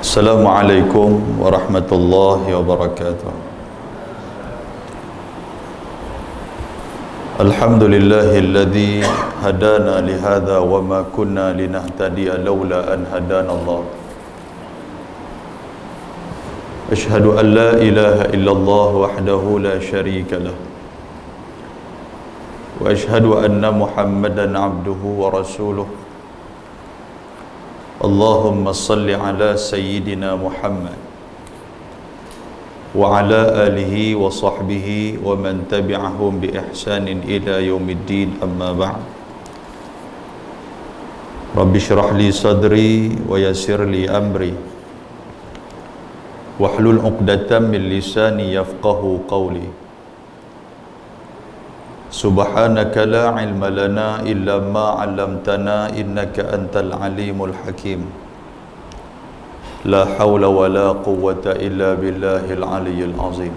Assalamualaikum warahmatullahi wabarakatuh. Alhamdulillahilladzi hadana lihadza wa ma kunna linahtadiya laula an hadanallah. Asyhadu an la ilaha illallah wahdahu la syarika lah. Wa asyhadu anna Muhammadan abduhu wa rasuluh. Allahumma salli ala sayyidina Muhammad wa ala alihi wa sahbihi wa man tabi'ahum bi ihsanin ila yaumiddin, amma ba'd. Rabbi syrah li sadri wa yassir li amri wahlul 'uqdatam min lisani yafqahu qawli. Subhanaka la ilma lana illa ma 'allamtana innaka antal alimul hakim. La haula wa la quwwata illa billahil aliyyil azim.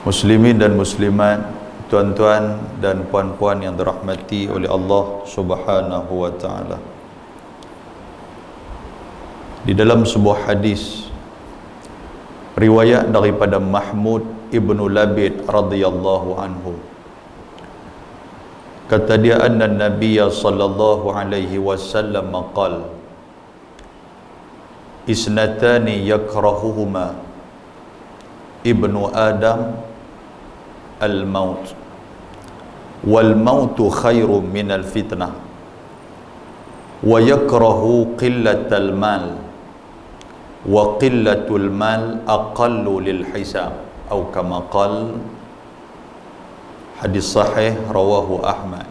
Muslimin dan muslimat, tuan-tuan dan puan-puan yang dirahmati oleh Allah Subhanahu wa taala. Di dalam sebuah hadis riwayat daripada Mahmud Ibnu Labid radhiyallahu anhu, kata dia, anna Nabiyya sallallahu alaihi wasallam qala: isnatani yakrahuhuma ibnu Adam al-maut wal mautu khairum minal fitnah wa yakrahu qillatal mal wa qillatul mal aqallu lil hisab, atau kama qal. Hadis sahih rawahu Ahmad.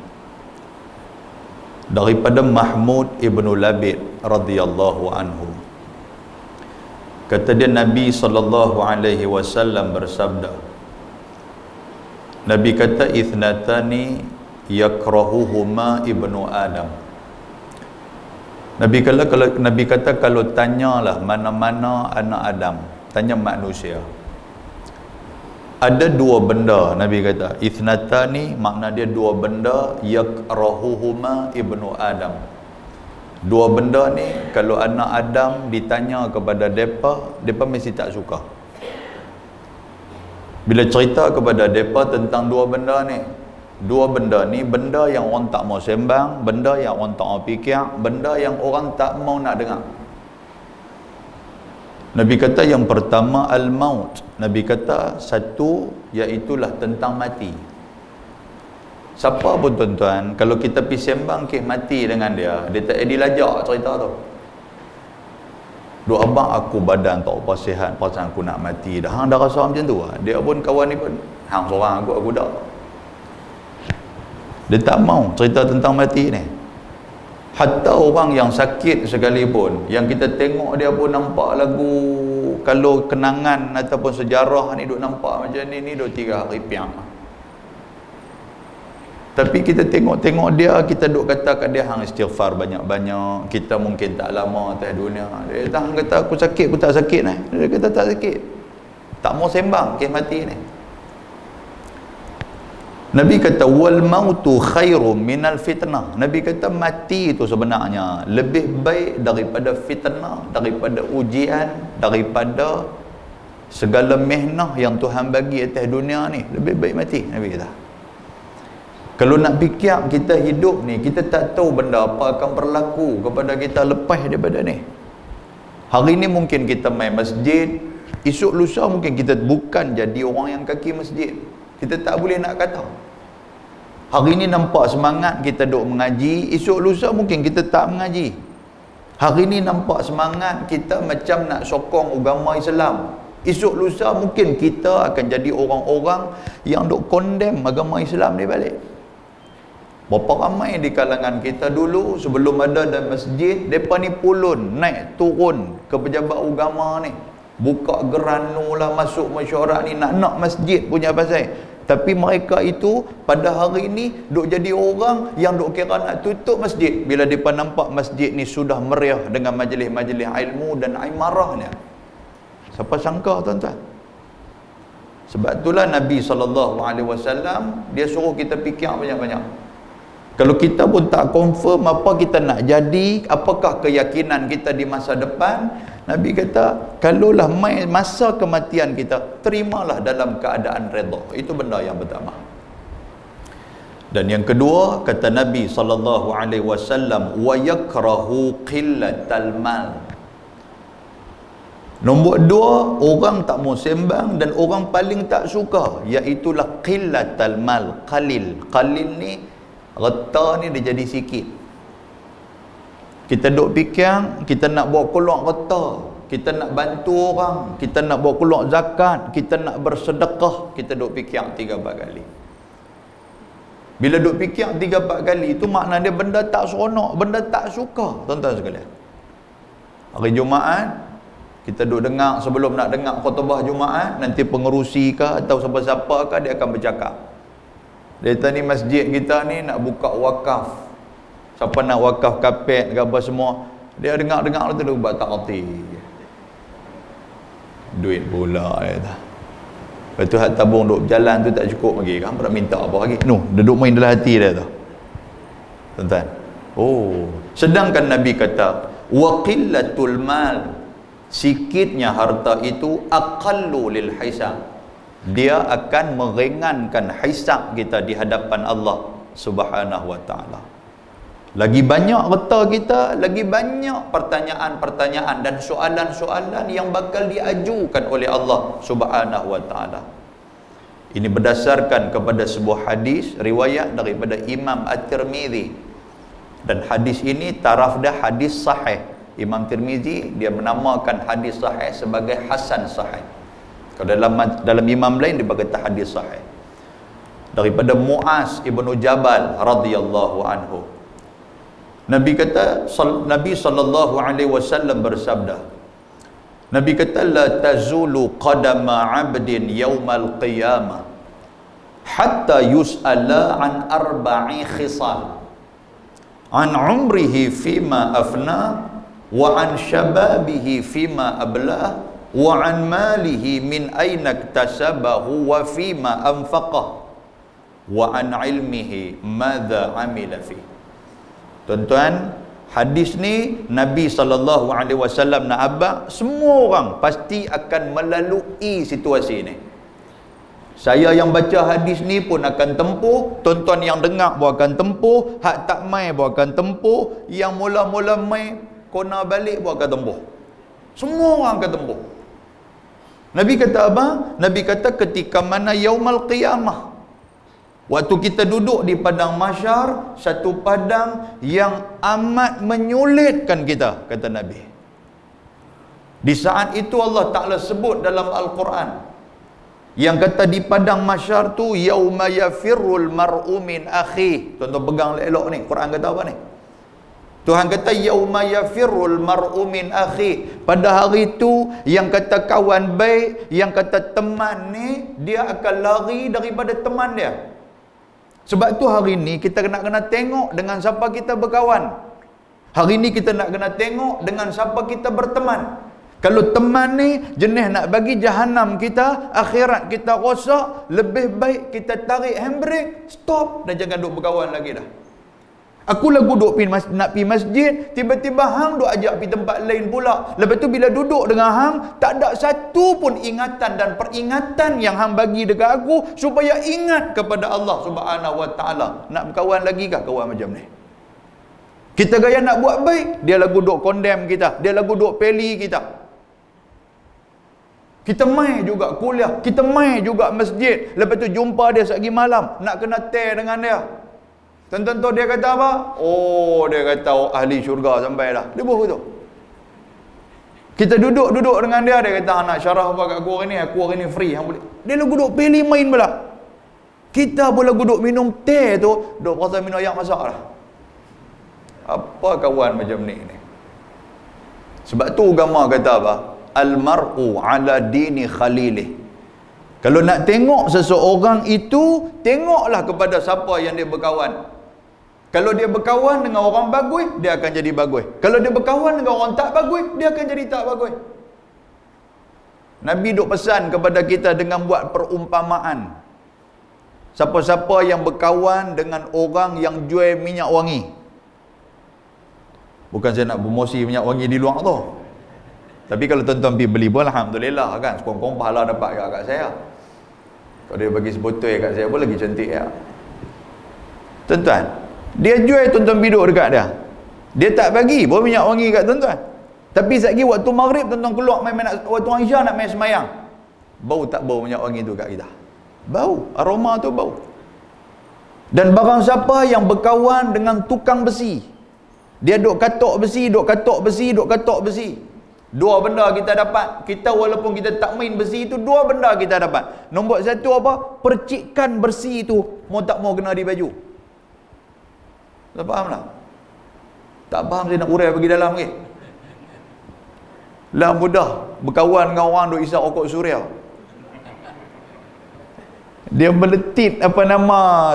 Daripada Mahmud Ibnu Labid radhiyallahu anhu, kata dia, Nabi sallallahu alaihi wasallam bersabda, Nabi kata, ithnatani yakrahuhuma ibnu Adam. Nabi kata kalau tanyalah mana-mana anak Adam, tanya manusia, ada dua benda. Nabi kata ithnatani, makna dia dua benda, yakrahuhuma ibnu Adam. Dua benda ni kalau anak Adam ditanya kepada depa mesti tak suka. Bila cerita kepada depa tentang dua benda ni, dua benda ni benda yang orang tak mau sembang, benda yang orang tak mau fikir, benda yang orang tak mau nak dengar. Nabi kata yang pertama al-maut. Nabi kata satu, iaitulah tentang mati. Siapa pun tuan-tuan, kalau kita pergi sembang kes mati dengan dia tak dilajak cerita tu. Duk abang aku badan tak apa sihat, pasal aku nak mati dah. Hang dah rasa macam tu. Dia pun kawan ni pun, hang seorang aku dah. Dia tak mau cerita tentang mati ni. Hatta orang yang sakit sekalipun, yang kita tengok dia pun nampak lagu, kalau kenangan ataupun sejarah ni duk nampak macam ni duk 3 hari piang. Tapi kita tengok dia, kita duk kata kat dia, hang istighfar banyak-banyak, kita mungkin tak lama atas dunia. Dia kata aku sakit, aku tak sakit ni. Dia kata tak sakit, tak mau sembang kes mati ni. Nabi kata wal mautu khairum minal fitnah. Nabi kata mati itu sebenarnya lebih baik daripada fitnah, daripada ujian, daripada segala mihnah yang Tuhan bagi atas dunia ni. Lebih baik mati, Nabi kata. Kalau nak fikir kita hidup ni, kita tak tahu benda apa akan berlaku kepada kita lepas daripada ni. Hari ni mungkin kita main masjid, esok lusa mungkin kita bukan jadi orang yang kaki masjid. Kita tak boleh nak kata. Hari ni nampak semangat kita duk mengaji, esok lusa mungkin kita tak mengaji. Hari ni nampak semangat kita macam nak sokong agama Islam, esok lusa mungkin kita akan jadi orang-orang yang duk condemn agama Islam ni balik. Berapa ramai di kalangan kita dulu sebelum ada dalam masjid, mereka ni pulun naik turun ke pejabat agama ni, buka geranu lah, masuk mesyuarat ni, nak masjid punya pasal. Tapi mereka itu pada hari ini duk jadi orang yang duk kira nak tutup masjid bila mereka nampak masjid ni sudah meriah dengan majlis-majlis ilmu dan imarahnya. Siapa sangka tuan-tuan? Sebab itulah Nabi SAW dia suruh kita fikir banyak-banyak. Kalau kita pun tak confirm apa kita nak jadi, apakah keyakinan kita di masa depan, Nabi kata, kalaulah masa kematian kita, terimalah dalam keadaan redha. Itu benda yang pertama. Dan yang kedua, kata Nabi SAW, wa yakrahu qillatal mal. Nombor dua, orang tak mau sembang dan orang paling tak suka, iaitulah qillatal mal, qalil. Qalil ni, reta ni dia jadi sikit. Kita duk fikir, kita nak bawa keluar reta, kita nak bantu orang, kita nak bawa keluar zakat, kita nak bersedekah, kita duk fikir 3-4 kali. Bila duk fikir 3-4 kali, itu makna dia benda tak seronok, benda tak suka, tuan-tuan sekalian. Hari Jumaat, kita duk dengar, sebelum nak dengar khutbah Jumaat, nanti pengerusi ke atau siapa-siapa ke, dia akan bercakap. Dia kata ni masjid kita ni nak buka wakaf. Siapa nak wakaf kapet ke apa semua, dia dengar-dengar tu dia buat tak erti. Duit pula dia kata. Lepas tu hak tabung duk berjalan tu tak cukup lagi kan, nak minta apa lagi. Dia duk main dalam hati dia tu. Tuan-tuan. Sedangkan Nabi kata, wa qillatul mal, sikitnya harta itu aqallu lil hisab. Dia akan meringankan hisab kita di hadapan Allah Subhanahu wa taala. Lagi banyak harta kita, lagi banyak pertanyaan-pertanyaan dan soalan-soalan yang bakal diajukan oleh Allah Subhanahu wa taala. Ini berdasarkan kepada sebuah hadis riwayat daripada Imam At-Tirmizi. Dan hadis ini taraf dah hadis sahih. Imam Tirmizi dia menamakan hadis sahih sebagai hasan sahih. Kalau dalam imam lain dia berkata hadis sahih. Daripada Muaz ibnu Jabal radhiyallahu anhu. Nabi kata, Nabi sallallahu alaihi wasallam bersabda. Nabi kata, la tazulu qadama 'abdin yaumal qiyamah hatta yus'ala an arba'i khisal. An umrihi fima afna wa an syababihi fima ablah wa an malihi min aina iktasabahu wa fima anfaqah wa an ilmihi madza amila fihi. Tuan-tuan, hadis ni Nabi SAW nak abang semua orang pasti akan melalui situasi ni. Saya yang baca hadis ni pun akan tempuh, tuan-tuan yang dengar pun akan tempuh, hak tak mai pun akan tempuh, yang mula-mula mai kona balik pun akan tempuh. Semua orang akan tempuh. Nabi kata apa? Nabi kata ketika mana yaumal qiyamah, waktu kita duduk di padang mahsyar, satu padang yang amat menyulitkan kita, kata Nabi. Di saat itu Allah Ta'ala sebut dalam Al-Quran, yang kata di padang mahsyar tu, yauma yafirrul mar'u min akhi. Tuan-tuan pegang elok ni, Quran kata apa ni? Tuhan kata yauma yafirrul mar'u min akhi. Pada hari itu yang kata kawan baik, yang kata teman ni, dia akan lari daripada teman dia. Sebab tu hari ni kita kena tengok dengan siapa kita berkawan. Hari ni kita nak kena tengok dengan siapa kita berteman. Kalau teman ni jenis nak bagi jahanam kita, akhirat kita rosak, lebih baik kita tarik handbrake, stop dan jangan duk berkawan lagi dah. Aku lagu duk nak pergi masjid, tiba-tiba hang duk ajak pergi tempat lain pula. Lepas tu bila duduk dengan hang, tak ada satu pun ingatan dan peringatan yang hang bagi dekat aku supaya ingat kepada Allah Subhanahu wa taala. Nak berkawan lagi kah kawan macam ni? Kita gaya nak buat baik, dia lagu duk condemn kita, dia lagu duk peli kita. Kita mai juga kuliah, kita mai juga masjid, lepas tu jumpa dia sehari malam, nak kena tear dengan dia. Tentu dia kata apa? Dia kata ahli syurga sampai dah. Dia bohong tu. Kita duduk dengan dia kata nak syarah apa kat aku hari ni free hang boleh. Dia lagu duk pilih main pula. Kita pun lagu duk minum teh tu, duk rasa minum air masak dah. Apa kawan macam ni? Sebab tu agama kata apa? Al-mar'u ala dini khalilih. Kalau nak tengok seseorang itu, tengoklah kepada siapa yang dia berkawan. Kalau dia berkawan dengan orang bagus, dia akan jadi bagus. Kalau dia berkawan dengan orang tak bagus, dia akan jadi tak bagus. Nabi duk pesan kepada kita dengan buat perumpamaan. Siapa-siapa yang berkawan dengan orang yang jual minyak wangi. Bukan saya nak promosi minyak wangi di luar tu. Tapi kalau tuan-tuan pergi beli pun alhamdulillah kan, sekurang-kurang pahala dapat kat saya. Kalau dia bagi sebotol kat saya pun lagi cantik ya. Tuan-tuan, dia jual, tuan-tuan biduk dekat dia. Dia tak bagi pun minyak wangi kat tuan-tuan. Tapi sekali waktu maghrib tuan-tuan keluar waktu Isya nak main semayang. Bau tak bau minyak wangi tu kat kita? Bau, aroma tu bau. Dan barang siapa yang berkawan dengan tukang besi, dia duk katok besi, duk katok besi, duk katok besi. Dua benda kita dapat. Kita walaupun kita tak main besi itu, dua benda kita dapat. Nombor satu apa? Percikan bersih itu mau tak mau kena di baju. Tak faham tak? Tak faham saya nak urai pergi dalam lagi. Lah mudah berkawan dengan orang duk isap rokok suria. Dia meletit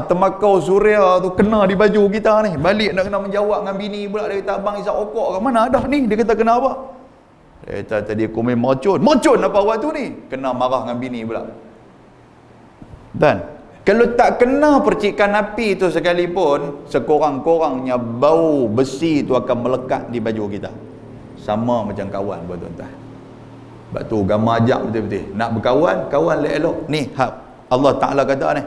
tembakau suria tu kena di baju kita ni. Balik nak kena menjawab dengan bini pula. Dia kata, abang isap rokok ke mana dah ni? Dia kata, kenapa? Dia kata, tadi aku main mercun. Mercun apa waktu ni? Kena marah dengan bini pula. Dan kalau tak kena percikan api itu sekalipun, sekurang-kurangnya bau besi itu akan melekat di baju kita. Sama macam kawan buat tuan-tuan. Sebab tu agama ajak betul-betul. Nak berkawan, kawan elok-elok. Ni Allah Ta'ala kata ni,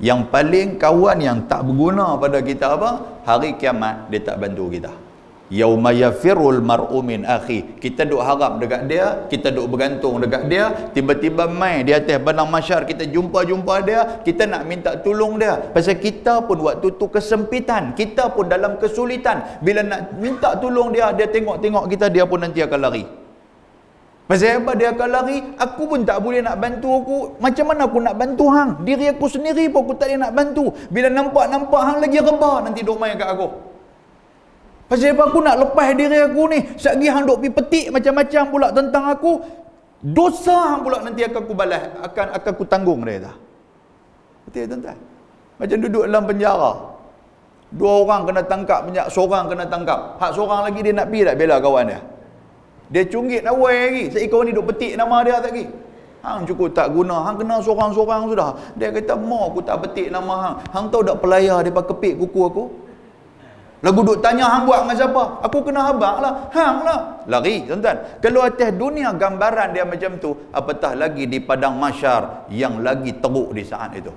yang paling kawan yang tak berguna pada kita apa? Hari kiamat dia tak bantu kita. Yauma yafirul mar'u min akhi. Kita duk harap dekat dia, kita duk bergantung dekat dia, tiba-tiba mai di atas padang mahsyar kita jumpa dia, kita nak minta tolong dia. Pasal kita pun waktu tu kesempitan, kita pun dalam kesulitan. Bila nak minta tolong dia, dia tengok-tengok kita, dia pun nanti akan lari. Pasal apa dia akan lari? Aku pun tak boleh nak bantu aku. Macam mana aku nak bantu hang? Diri aku sendiri pun aku tak boleh nak bantu. Bila nampak hang lagi rebah, nanti duk main kat aku. Pasal apa aku nak lepas diri aku ni? Sekali hang duk pergi petik macam-macam pula tentang aku, dosa hang pula nanti akan aku balas, akan aku tanggung dia dah. Betul tuan-tuan? Macam duduk dalam penjara. Dua orang kena tangkap, seorang kena tangkap. Hak seorang lagi dia nak pergi tak bela kawan dia. Dia cungit awal lagi. Sebab kawan ni duk petik nama dia tak lagi. Hang cukup tak guna. Hang kena seorang-seorang sudah. Dia kata, mau aku tak petik nama hang. Hang tahu tak pelayar dia pakai kepik kuku aku? Lagu duk tanya hang buat dengan siapa? Aku kena habaq lah. Hang lah. Lari tuan-tuan. Kalau atas dunia gambaran dia macam tu, apatah lagi di padang mahsyar yang lagi teruk di saat itu.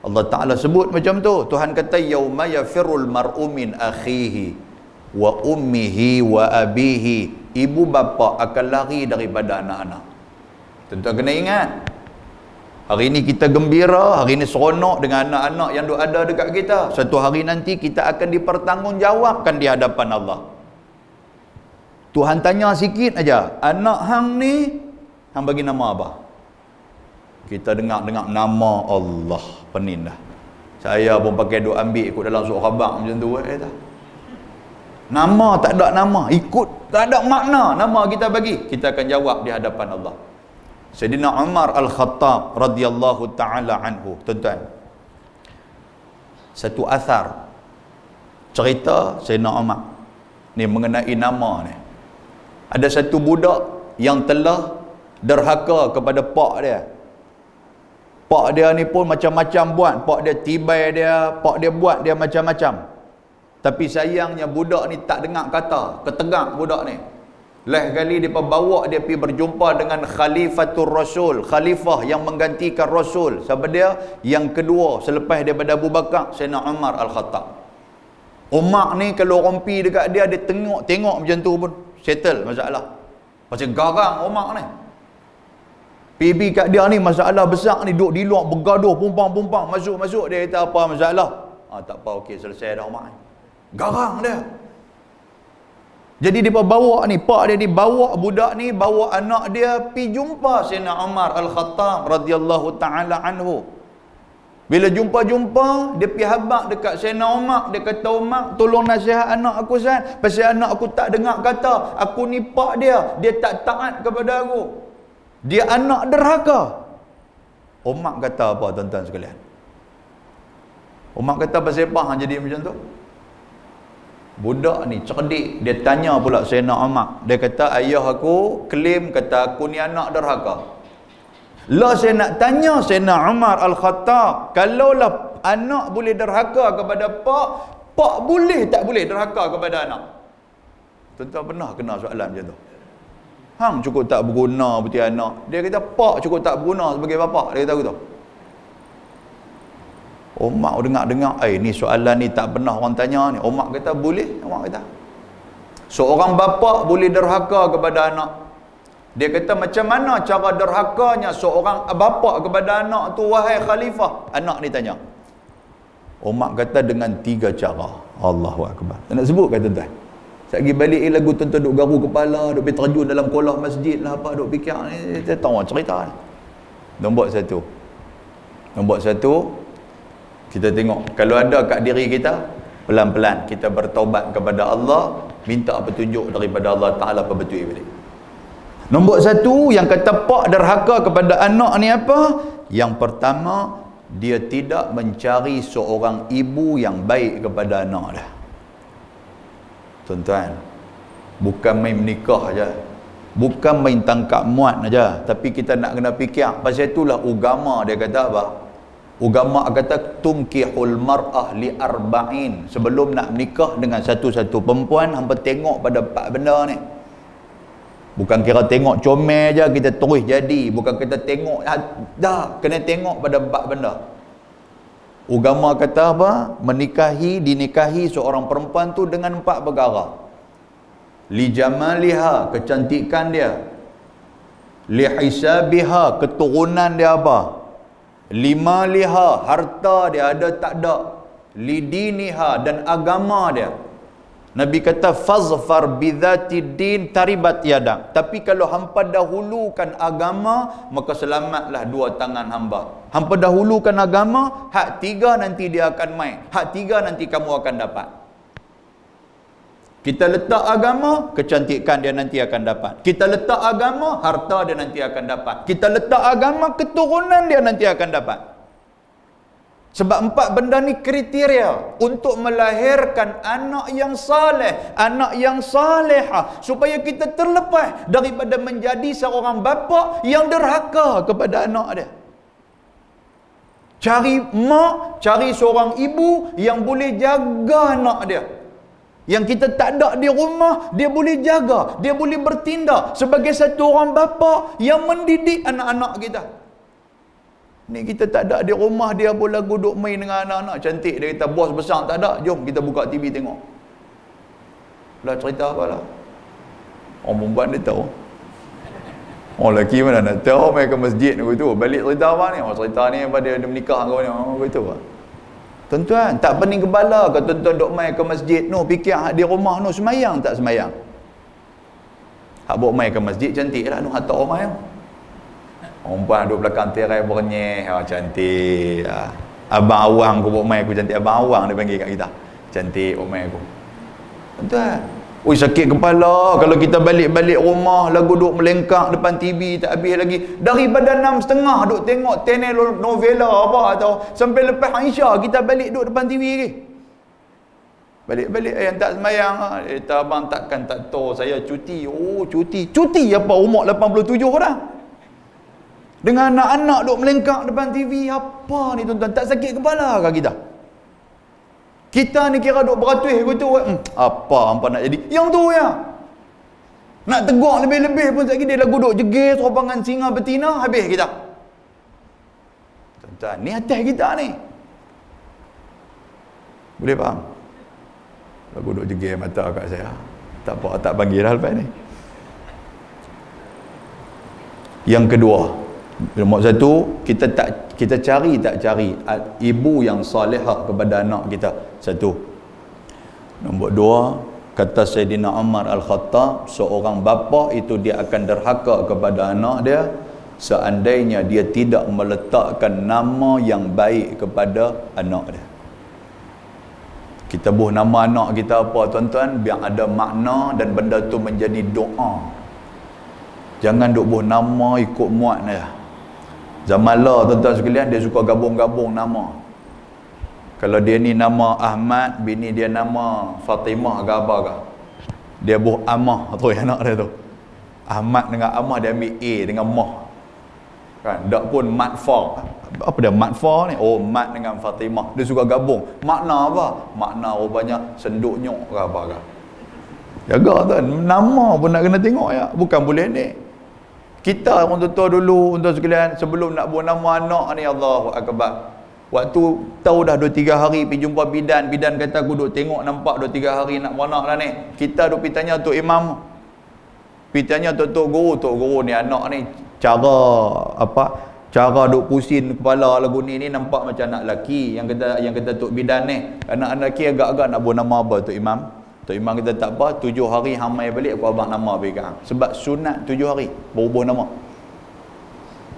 Allah Ta'ala sebut macam tu. Tuhan kata, yauma yafirul mar'u min akhihi wa ummihi wa abihi. Ibu bapa akan lari daripada anak-anak. Tuan-tuan kena ingat, hari ini kita gembira, hari ini seronok dengan anak-anak yang ada dekat kita. Satu hari nanti kita akan dipertanggungjawabkan di hadapan Allah. Tuhan tanya sikit aja, anak hang ni hang bagi nama apa? Kita dengar nama Allah, pening dah. Saya pun pakai duk ambil ikut dalam surah khabar macam tu tak. Nama tak ada nama, ikut tak ada makna nama kita bagi, kita akan jawab di hadapan Allah. Sayyidina Umar Al-Khattab radhiyallahu taala anhu, tuan-tuan, satu asar cerita Sayyidina Umar ni mengenai nama ni. Ada satu budak yang telah derhaka kepada pak dia. Pak dia ni pun macam-macam buat, pak dia tibai dia, pak dia buat dia macam-macam. Tapi sayangnya budak ni tak dengar kata, ketegak budak ni. Lain kali dia bawa dia pergi berjumpa dengan Khalifatul Rasul, khalifah yang menggantikan Rasul. Siapa dia? Yang kedua selepas daripada Abu Bakar, Sayyidina Umar Al-Khattab. Umar ni kalau orang pergi dekat dia, dia tengok macam tu pun settle masalah. Macam garang Umar ni. Pergi kat dia ni masalah besar ni, duduk di luar bergaduh, pumpang-pumpang, masuk-masuk dia kata apa masalah? Tak apa, okey selesai dah Umar ni. Garang dia. Jadi dia bawa ni, pak dia ni bawa budak ni, bawa anak dia pi jumpa Sayyidina Umar Al-Khattab radhiyallahu taala anhu. Bila jumpa, dia pi habaq dekat Sayyidina Umar, dia kata, Umar, tolong nasihat anak aku San, pasal anak aku tak dengar kata, aku ni pak dia tak taat kepada aku. Dia anak derhaka. Umar kata apa tuan-tuan sekalian? Umar kata, pasal apa hang jadi macam tu? Budak ni cerdik, dia tanya pula Sayyidina Umar. Dia kata, ayah aku klaim kata aku ni anak derhaka. Lah saya nak tanya Sayyidina Umar Al-Khattab, kalaulah anak boleh derhaka kepada pak, pak boleh tak boleh derhaka kepada anak? Tuan-tuan pernah kena soalan macam tu? Hang cukup tak berguna betul anak. Dia kata pak cukup tak berguna sebagai bapa. Dia kata begitu. Umar dengar-dengar, ni soalan ni tak pernah orang tanya ni. Umar kata boleh. Umar kata seorang bapa boleh derhaka kepada anak. Dia kata macam mana cara derhakanya seorang bapa kepada anak tu, wahai khalifah? Anak ni tanya. Umar kata dengan 3 cara. Allahu Akbar. Tak nak sebut kata tuan. Saya pergi balik lagu tuan-tuan duk garu kepala, duk pergi terjun dalam kolah masjid lah apa, duk fikir ni, kita tahu cerita ni. Nombor 1. Nombor 1, kita tengok kalau ada kat diri kita, pelan-pelan kita bertaubat kepada Allah, minta petunjuk daripada Allah Ta'ala apa betul balik. Nombor 1 yang kata pak derhaka kepada anak ni apa? Yang pertama, dia tidak mencari seorang ibu yang baik kepada anak dah. Tuan-tuan, bukan main menikah aja, bukan main tangkap muat aja, tapi kita nak kena fikir. Pasal itulah agama dia kata apa? Agama kata tunkihul mar'ah li arba'in. Sebelum nak menikah dengan satu-satu perempuan, hangpa tengok pada 4 benda ni. Bukan kira tengok comel je kita terus jadi, bukan kita tengok dah, kena tengok pada 4 benda. Agama kata apa? Dinikahi seorang perempuan tu dengan 4 perkara. Li jamaliha, kecantikan dia. Li hisabiha, keturunan dia apa? Lima liha, harta dia ada tak ada. Li diniha, dan agama dia. Nabi kata fazfar bidzati din taribat yadak. Tapi kalau hampa dahulukan agama, maka selamatlah 2 tangan hamba. Hampa dahulukan agama, hak 3 nanti dia akan main. Hak 3 nanti kamu akan dapat. Kita letak agama, kecantikan dia nanti akan dapat. Kita letak agama, harta dia nanti akan dapat. Kita letak agama, keturunan dia nanti akan dapat. Sebab 4 benda ni kriteria untuk melahirkan anak yang saleh, anak yang salehah, supaya kita terlepas daripada menjadi seorang bapa yang derhaka kepada anak dia. Cari mak, cari seorang ibu yang boleh jaga anak dia. Yang kita tak ada di rumah, dia boleh jaga, dia boleh bertindak sebagai satu orang bapa yang mendidik anak-anak kita. Ni kita tak ada di rumah, dia pun lagu duk main dengan anak-anak cantik. Dia kata bos besar tak ada, jom kita buka TV tengok. Lah cerita apa lah? Orang perempuan dia tahu. Orang lelaki mana nak tahu, main ke masjid tu. Balik cerita apa ni? Cerita ni apa dia menikah kau ni. Begitu lah. Tuan-tuan, tak pening kepala ke tuan-tuan duk main ke masjid no, fikir di rumah no, semayang tak semayang? Hak bawa main ke masjid cantik lah no, hak tak orang. Perempuan duduk belakang tirai bernyeh, cantik. Abang awang aku bawa main aku cantik. Abang awang dia panggil kat kita. Cantik bawa main aku. Tuan-tuan, oi sakit kepala kalau kita balik-balik rumah lagu duk melengkak depan TV tak habis lagi. Daripada 6.30 duk tengok telenovela apa atau sampai lepas Aisyah kita balik duk depan TV lagi. Balik-balik yang tak semayang, kata abang takkan tak tahu saya cuti. Oh cuti. Cuti apa umur 87 dah. Dengan anak-anak duk melengkak depan TV, apa ni tuan-tuan? Tak sakit kepala ke kita? Kita ni kira duk beratus gitu, apa hampa nak jadi? Yang tu ya. Nak tegur lebih-lebih pun sekali dia lagu duk jegir teropangan singa betina, habis kita. Tuan-tuan, ni atas kita ni. Boleh faham? Lagu duk jegir mata kat saya. Tak apa, tak panggil dah lepas ni. Yang kedua, nombor 1, kita cari ibu yang salihah kepada anak kita. 1. Nombor 2, kata Sayyidina Umar Al-Khattab, seorang bapa itu dia akan derhaka kepada anak dia seandainya dia tidak meletakkan nama yang baik kepada anak dia. Kita buh nama anak kita apa tuan-tuan, biar ada makna dan benda tu menjadi doa. Jangan duk buh nama ikut muat dia. Zaman lah tuan-tuan sekalian, dia suka gabung-gabung nama. Kalau dia ni nama Ahmad, bini dia nama Fatimah ke apa ke, dia buh Amah tu anak dia tu. Ahmad dengan Amah dia ambil A dengan Mah. kan, dak pun matfa. Apa dia matfa ni? Oh, mat dengan Fatimah dia suka gabung. Makna apa? Makna rupanya senduk nyok ke apa ke. Jaga tuan, nama pun nak kena tengok ya, bukan boleh ni. Kita orang tua dulu untuk sekalian, sebelum nak buat nama anak ni, Allahu akbar, waktu tahu dah 2-3 hari pergi jumpa bidan kata aku duk tengok nampak 2-3 hari nak beranak dah ni. Kita duk pergi tanya Tok Imam, pergi tanya Tok Guru ni anak ni cara duk pusing kepala lagu ni nampak macam anak lelaki. Yang kata Tok Bidan ni, anak lelaki agak-agak nak buat nama apa Tok Imam? Tok Imam kata tak apa, 7 hari hang mai balik aku abang nama bagi hang. Sebab sunat 7 hari berubah nama.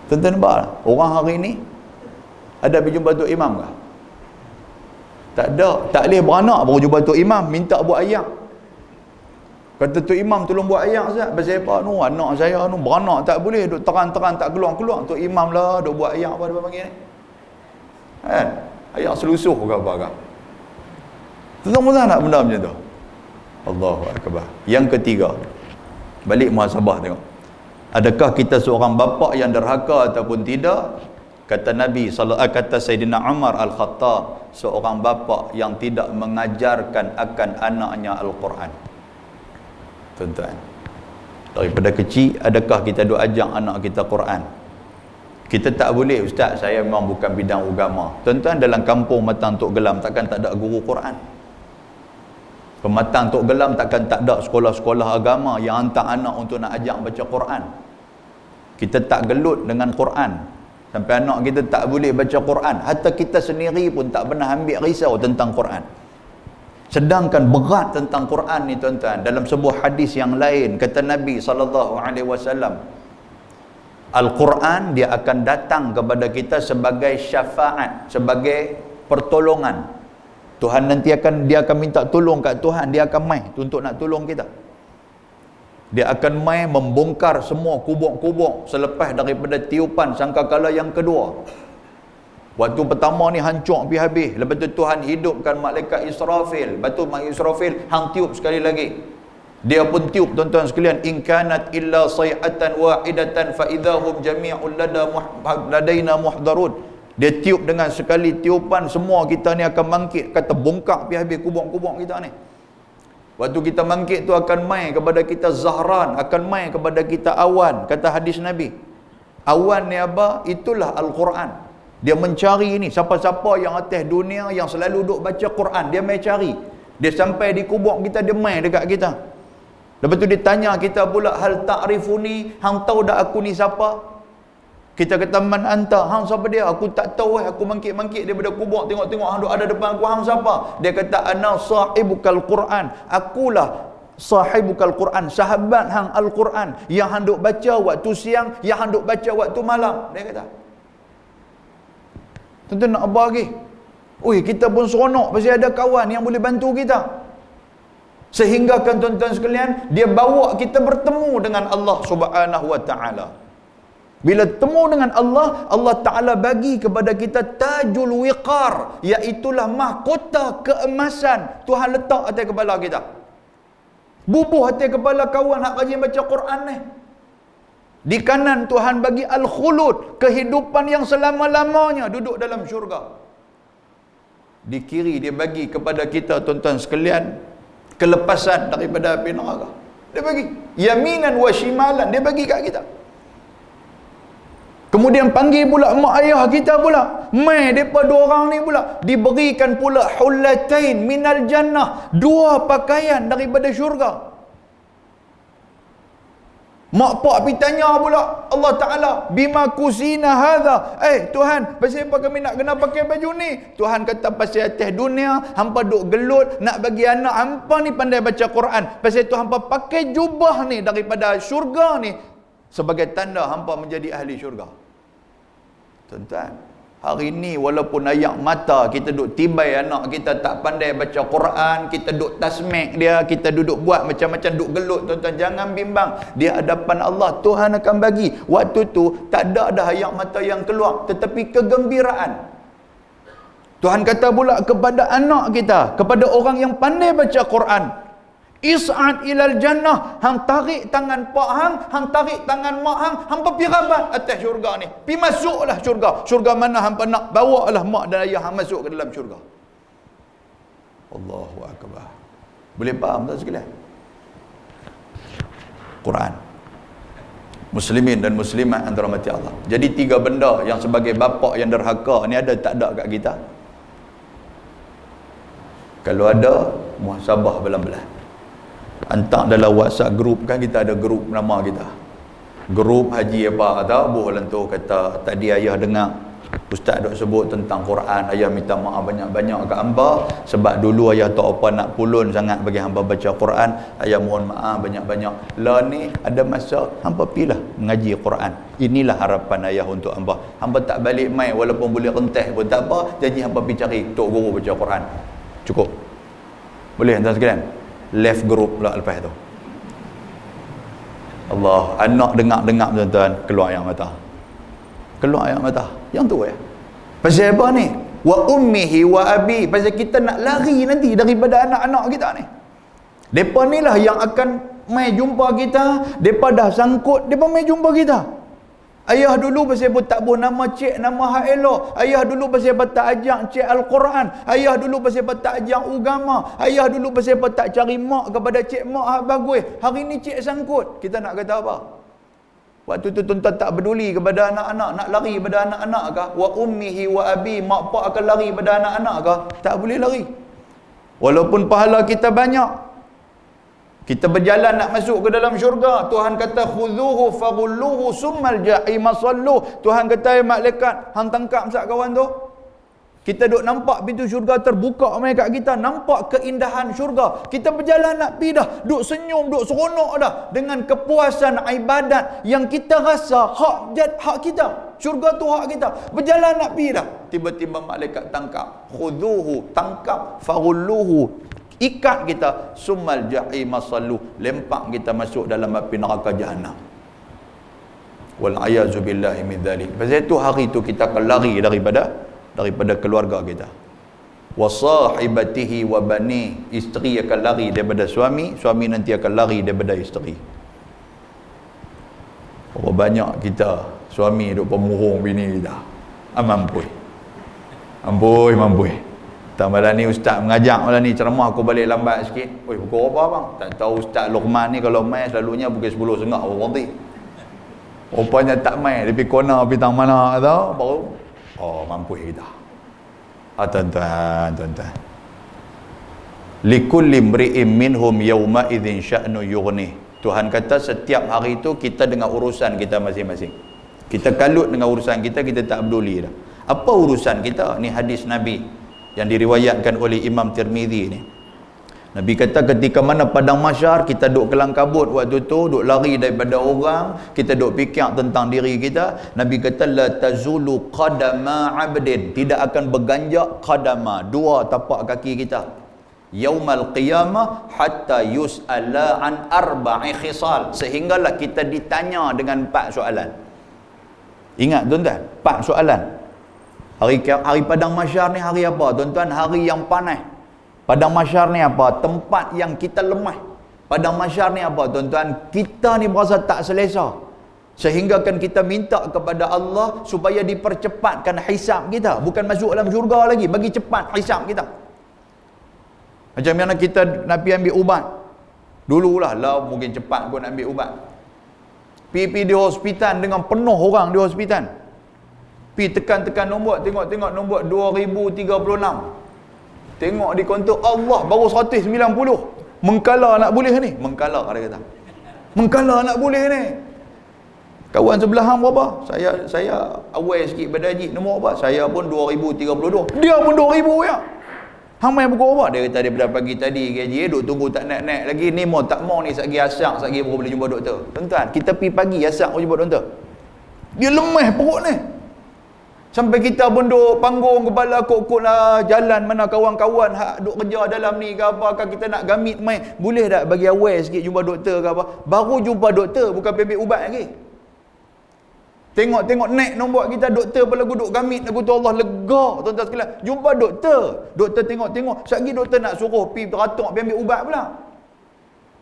Tuan-tuan nampak tak? Orang hari ni ada pergi jumpa Tok Imam ke? Tak ada. Tak boleh beranak baru jumpa Tok Imam minta buat ayak. Kata Tok Imam tolong buat ayak Ustaz. Pasal apa? Nu anak saya nu beranak tak boleh, duk terang-terang tak keluar-keluar. Tok Imam lah duk buat ayak apa dia panggil ni. Kan? Ayak selusuh ke apa ke? Tuan-tuan nak benda macam tu? Allahu akbar. Yang ketiga, balik muhasabah tengok. Adakah kita seorang bapa yang derhaka ataupun tidak? Kata Nabi kata Sayyidina Umar Al-Khattab, seorang bapa yang tidak mengajarkan akan anaknya Al-Quran. Tuan-tuan, daripada kecil adakah kita duk ajak anak kita Quran? Kita tak boleh, Ustaz saya memang bukan bidang agama. Tuan-tuan, dalam kampung Matang Tok Gelam takkan tak ada guru Quran. Pematang Tok Gelam takkan tak ada sekolah-sekolah agama yang hantar anak untuk nak ajak baca Quran. Kita tak gelut dengan Quran sampai anak kita tak boleh baca Quran. Hatta kita sendiri pun tak pernah ambil risau tentang Quran. Sedangkan berat tentang Quran ni tuan-tuan. Dalam sebuah hadis yang lain kata Nabi SAW, Al-Quran dia akan datang kepada kita sebagai syafaat, sebagai pertolongan. Tuhan nanti dia akan minta tolong kat Tuhan, dia akan mai untuk nak tolong kita. Dia akan mai membongkar semua kubur-kubur selepas daripada tiupan sangkakala yang kedua. Waktu pertama ni hancur pergi habis. Lepas tu Tuhan hidupkan malaikat Israfil. Lepas tu malaikat Israfil hang tiup sekali lagi. Dia pun tiup tuan-tuan sekalian, in kanat illa sayatan wahidatan fa idahum jami'un ladaina muhdarun. Dia tiup dengan sekali tiupan semua kita ni akan bangkit. Kata bongkak pergi habis kubur-kubur kita ni. Waktu kita bangkit tu akan mai kepada kita Zahran, akan mai kepada kita awan. Kata hadis Nabi, awan ni apa? Itulah Al-Quran. Dia mencari ni, siapa-siapa yang atas dunia yang selalu duk baca Quran, dia mai cari. Dia sampai di kubur kita, dia mai dekat kita. Lepas tu dia tanya kita pula, hal ta'rifuni, hang tahu dak aku ni siapa? Kita kata man anta, hang siapa dia? Aku tak tahu, aku bangkit-bangkit daripada kubur, tengok-tengok hang duk ada depan aku, hang siapa? Dia kata ana sahibukal Quran. Akulah sahibukal Quran, sahabat hang Al-Quran yang hang duk baca waktu siang, yang hang duk baca waktu malam. Dia kata. Tentu nak apa lagi? Ui, kita pun seronok pasal ada kawan yang boleh bantu kita. Sehingga kan tuan-tuan sekalian, dia bawa kita bertemu dengan Allah Subhanahu wa taala. Bila temu dengan Allah, Allah Ta'ala bagi kepada kita tajul wiqar, iaitulah mahkota keemasan. Tuhan letak atas kepala kita. Bubuh atas kepala kawan hak rajin baca Quran ni. Di kanan Tuhan bagi al-khulud, kehidupan yang selama-lamanya duduk dalam syurga. Di kiri dia bagi kepada kita tuan-tuan sekalian kelepasan daripada api neraka. Dia bagi yaminan wa shimalan, dia bagi kat kita. Kemudian panggil pula mak ayah kita pula. Mai depa dua orang ni pula diberikan pula hullatain minal jannah, dua pakaian daripada syurga. Mak pak pergi tanya pula Allah Ta'ala, bima kusina hadha. Tuhan, pasal apa kami nak kena pakai baju ni? Tuhan kata pasal atas dunia hampa duk gelut nak bagi anak hampa ni pandai baca Quran. Pasal tu hampa pakai jubah ni daripada syurga ni sebagai tanda hampa menjadi ahli syurga. Tuan-tuan, hari ni walaupun ayak mata kita duk tibai anak kita tak pandai baca Quran, kita duk tasmik dia, kita duduk buat macam-macam duk gelut, tuan-tuan jangan bimbang. Di hadapan Allah Tuhan akan bagi. Waktu tu tak ada dah ayak mata yang keluar, tetapi kegembiraan. Tuhan kata pula kepada anak kita, kepada orang yang pandai baca Quran, Is'ad ilal jannah, hang tarik tangan pak hang tarik tangan mak hang pergi rabat atas syurga ni. Pi masuklah syurga. Syurga mana hang nak, bawalah mak dan ayah hang masuk ke dalam syurga. Allahu akbar. Boleh faham tak sekalian? Quran. Muslimin dan muslimat yang dirahmati Allah. Jadi 3 benda yang sebagai bapa yang derhaka ni ada tak ada kat kita? Kalau ada, muhasabah belah-belah. Hantar dalam WhatsApp group, kan kita ada group nama kita. Grup haji apa kata, buh lentuh kata, tadi ayah dengar ustaz dok sebut tentang Quran, ayah minta maaf banyak-banyak kat hamba sebab dulu ayah tak apa nak pulun sangat bagi hamba baca Quran, ayah mohon maaf banyak-banyak. Lah ni ada masa hamba pilah mengaji Quran. Inilah harapan ayah untuk hamba. Hamba tak balik mai walaupun boleh rentah pun tak apa, janji hamba pergi cari tok guru baca Quran. Cukup. Boleh tuan sekalian? Left group pula lepas tu. Allah, anak dengar-dengar tuan-tuan, keluar air mata. Keluar air mata. Yang tu ya. Pasal apa ni? Wa ummihi wa abi. Pasal kita nak lari nanti daripada anak-anak kita ni. Depa ni lah yang akan mai jumpa kita, depa dah sangkut, depa mai jumpa kita. Ayah dulu pasal apa tak boleh nama cik, nama hak elok. Ayah dulu pasal apa tak ajak cik Al-Quran. Ayah dulu pasal apa tak ajak agama. Ayah dulu pasal apa tak cari mak kepada cik mak hak bagus. Hari ni cik sangkut. Kita nak kata apa? Waktu tu tuan-tuan tak peduli kepada anak-anak, nak lari pada anak-anak kah? Wa ummihi wa abi, mak pak akan lari pada anak-anak kah? Tak boleh lari. Walaupun pahala kita banyak, kita berjalan nak masuk ke dalam syurga. Tuhan kata khudhuhu faghulluhu summal jahim sallu. Tuhan kata, malaikat, hang tangkap sat kawan tu. Kita duk nampak pintu syurga terbuka mai kat kita, nampak keindahan syurga. Kita berjalan nak pi dah, duk senyum, duk seronok dah dengan kepuasan ibadat yang kita rasa hak kita. Syurga tu hak kita. Berjalan nak pi dah. Tiba-tiba malaikat tangkap. Khudhuhu, tangkap, faghulluhu, ikat kita, summal jahim sallu, lempak kita masuk dalam api neraka jahanam. Wal ayazu billahi min dzalik. Pasal itu hari itu kita akan lari daripada keluarga kita. Wa sahibatihi wa bani, isteri akan lari daripada suami, suami nanti akan lari daripada isteri. Berapa banyak kita suami duk pemurung bini kita. Mampui. Malam ni ustaz mengajak, malam ni ceramah aku balik lambat sikit. Oi, pukul apa bang? Tak tahu ustaz Luqman ni kalau mai selalunya pukul 10.30 berhenti. Rupanya tak mai, dia pergi kona bintang mana tahu baru mampu kita. Tuan-tuan. Likulli imri'in minhum yawma idzin sya'nu yughni. Tuhan kata setiap hari itu kita dengan urusan kita masing-masing. Kita kalut dengan urusan kita, kita tak peduli dah. Apa urusan kita? Ni hadis Nabi yang diriwayatkan oleh Imam Tirmizi ni. Nabi kata ketika mana padang mahsyar kita duk kelang kabut waktu tu, duk lari daripada orang, kita duk fikir tentang diri kita. Nabi kata la tazulu qadama 'abdin, tidak akan berganjak qadama, dua tapak kaki kita, yaumal qiyamah hatta yus'ala an arba'i khisal, sehinggalah kita ditanya dengan 4 soalan. Ingat tuan-tuan, 4 soalan. Hari padang mahsyar ni hari apa tuan-tuan? Hari yang panas. Padang mahsyar ni apa? Tempat yang kita lemah. Padang mahsyar ni apa tuan-tuan? Kita ni berasa tak selesa, sehingga kan kita minta kepada Allah supaya dipercepatkan hisab kita, bukan masuk dalam syurga lagi, bagi cepat hisab kita. Macam mana kita nak pergi ambil ubat dululah mungkin cepat pun ambil ubat. Pergi di hospital dengan penuh orang di hospital, pergi tekan nombor, tengok nombor 2036, tengok di kontor Allah baru 190. Mengkala nak boleh ni? Mengkala dia kata. Mengkala nak boleh ni. Kawan sebelah hang berapa? Saya awal sikit pada haji. Nombor apa? Saya pun 2032. Dia pun 2000 ya. Hang main pukul apa? Dia kata daripada pagi tadi gaji duk tunggu tak naik-naik lagi. Ni mau tak mau ni satgi asak, satgi baru boleh jumpa doktor. Tuan-tuan, kita pergi pagi asak baru jumpa doktor. Dia lemah perut ni. Sampai kita pun duk panggung kepala kok-kok lah jalan mana kawan-kawan hak duk kerja dalam ni ke apa, kan kita nak gamit mai. Boleh tak bagi awal sikit jumpa doktor ke apa? Baru jumpa doktor, bukan ambil ubat lagi. Tengok naik nombor kita, doktor pun lagu duk gamit, lagu tu Allah lega tuan-tuan sekalian. Jumpa doktor tengok, sekejap doktor nak suruh pergi beratok, pergi ambil ubat pula.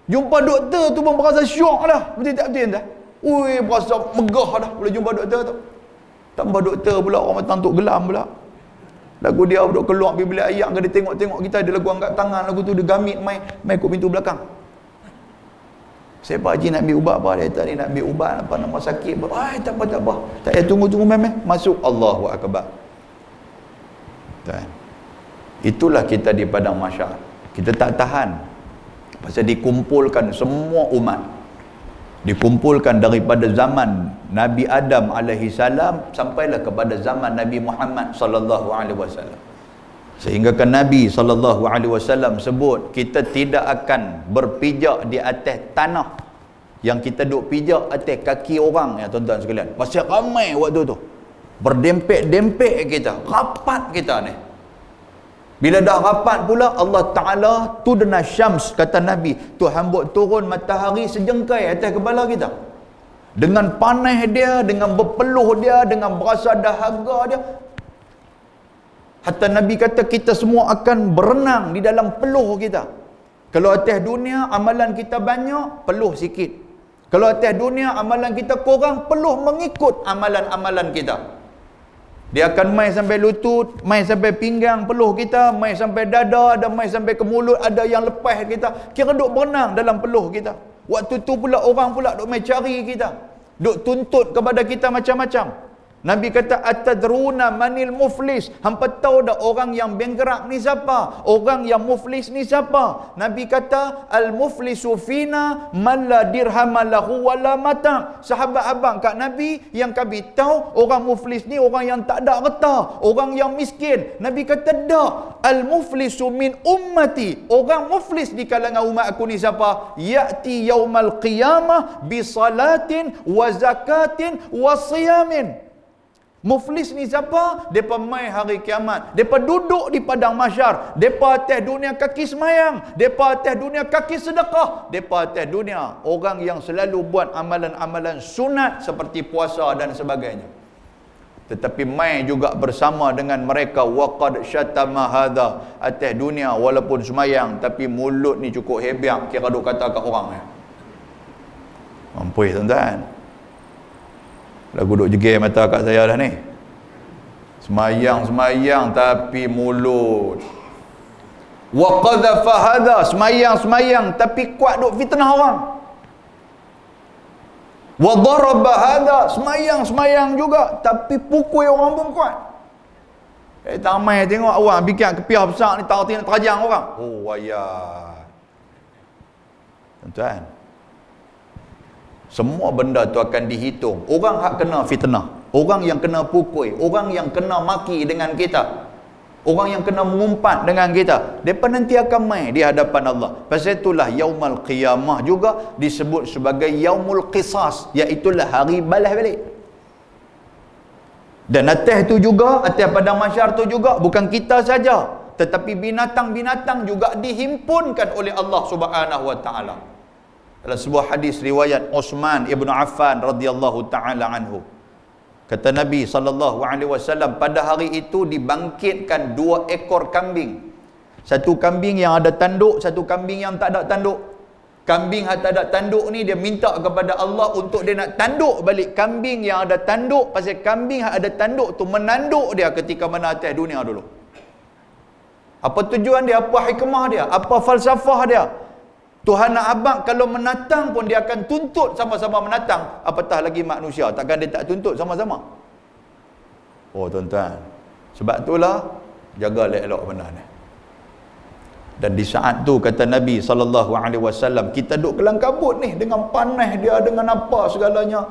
Jumpa doktor tu pun berasa syok dah. Betul tak betul dah? Ui, berasa megah dah bila jumpa doktor tu. Tambah doktor pula, orang matang tok gelam pula. Lagu dia duduk keluar pergi beli ayam ke, dia tengok-tengok kita, dia lagu angkat tangan, lagu tu dia gamit mai kat pintu belakang. Saya Pak Haji nak ambil ubat apa? Dia tadi nak ambil ubat apa, nama sakit apa? Tak apa. Tak payah tunggu meh. Masuk. Allahu Akbar. Itulah kita di padang mahsyar. Kita tak tahan. Pasal dikumpulkan semua umat. Dikumpulkan daripada zaman Nabi Adam alaihi salam sampailah kepada zaman Nabi Muhammad sallallahu alaihi wasallam. Sehingga kan Nabi sallallahu alaihi wasallam sebut, kita tidak akan berpijak di atas tanah yang kita duk pijak atas kaki orang, ya tuan-tuan sekalian. Pasal ramai waktu tu. Berdempek-dempek kita, rapat kita ni. Bila dah rapat pula, Allah Ta'ala tudna syams, kata Nabi, Tuhan buat turun matahari sejengkai atas kepala kita. Dengan panas dia, dengan berpeluh dia, dengan berasa dahaga dia. Hatta Nabi kata kita semua akan berenang di dalam peluh kita. Kalau atas dunia amalan kita banyak, peluh sikit. Kalau atas dunia amalan kita kurang, peluh mengikut amalan-amalan kita. Dia akan mai sampai lutut, mai sampai pinggang peluh kita, mai sampai dada, ada mai sampai ke mulut, ada yang lepas kita. Kira duk berenang dalam peluh kita. Waktu tu pula orang pula duk mai cari kita. Duk tuntut kepada kita macam-macam. Nabi kata, atadruna manil muflis? Hampa tahu dah orang yang benggerak ni siapa? Orang yang muflis ni siapa? Nabi kata, al muflisu fina man la dirham lahu wala mata. Sahabat abang kat Nabi, yang kami tahu orang muflis ni orang yang tak ada harta, orang yang miskin. Nabi kata, dak. Al muflisu min ummati. Orang muflis di kalangan umat aku ni siapa? Ya'ti yaumal qiyamah bi salatin wa zakatin wa siyamin. Muflis ni siapa? Depa mai hari kiamat. Depa duduk di padang mahsyar. Depa atas dunia kaki semayang. Depa atas dunia kaki sedekah. Depa atas dunia orang yang selalu buat amalan-amalan sunat seperti puasa dan sebagainya. Tetapi mai juga bersama dengan mereka, waqad syatama hadha, atas dunia walaupun semayang tapi mulut ni cukup hebat, kira duk kata kat orang. Mampus tuan-tuan. Lagu duk jegir mata kat saya dah ni. Semayang tapi mulut. Wa qadhafa hadha, semayang tapi kuat duk fitnah orang. Wa daraba hadha, semayang juga tapi pukul orang pun kuat. Tamai tengok orang bikin kepiah besar ni, tahu nak terajang orang. Oh wayah. Tuan-tuan, semua benda tu akan dihitung. Orang hak kena fitnah, orang yang kena pukul, orang yang kena maki dengan kita, orang yang kena mengumpat dengan kita, mereka nanti akan mai di hadapan Allah. Pasal itulah yaumul qiyamah juga disebut sebagai yaumul qisas, iaitulah hari balas balik. Dan atas tu juga, atas padang mahsyar tu juga, bukan kita saja, tetapi binatang-binatang juga dihimpunkan oleh Allah Subhanahu wa taala. Dalam sebuah hadis riwayat Uthman ibn Affan radhiyallahu taala anhu, kata Nabi sallallahu alaihi wasallam, pada hari itu dibangkitkan 2 ekor kambing. Satu kambing yang ada tanduk, satu kambing yang tak ada tanduk. Kambing yang tak ada tanduk ni dia minta kepada Allah untuk dia nak tanduk balik kambing yang ada tanduk, pasal kambing yang ada tanduk tu menanduk dia ketika mana atas dunia dulu. Apa tujuan dia? Apa hikmah dia? Apa falsafah dia? Tuhan nak abang kalau menatang pun dia akan tuntut sama-sama menatang, apatah lagi manusia, takkan dia tak tuntut sama-sama. Oh tuan-tuan, sebab itulah jaga elok-elok benda ni. Dan di saat tu kata Nabi SAW, kita duduk kelang kabut ni dengan panas dia, dengan apa segalanya.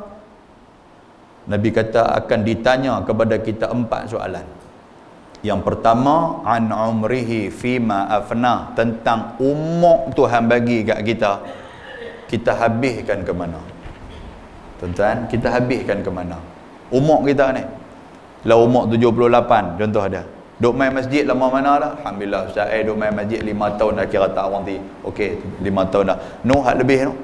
Nabi kata akan ditanya kepada kita 4 soalan. Yang pertama, an umrihi fima afna, tentang umur Tuhan bagi kat kita habiskan ke mana? Tuan-tuan, kita habiskan ke mana? Umur kita ni. Lah umur 78 contoh dia. Duk main masjid lama mana dah? Alhamdulillah Ustaz, duk main masjid 5 tahun dah, kira tak orang ti. Okey, 5 tahun dah. Noh hak lebih noh.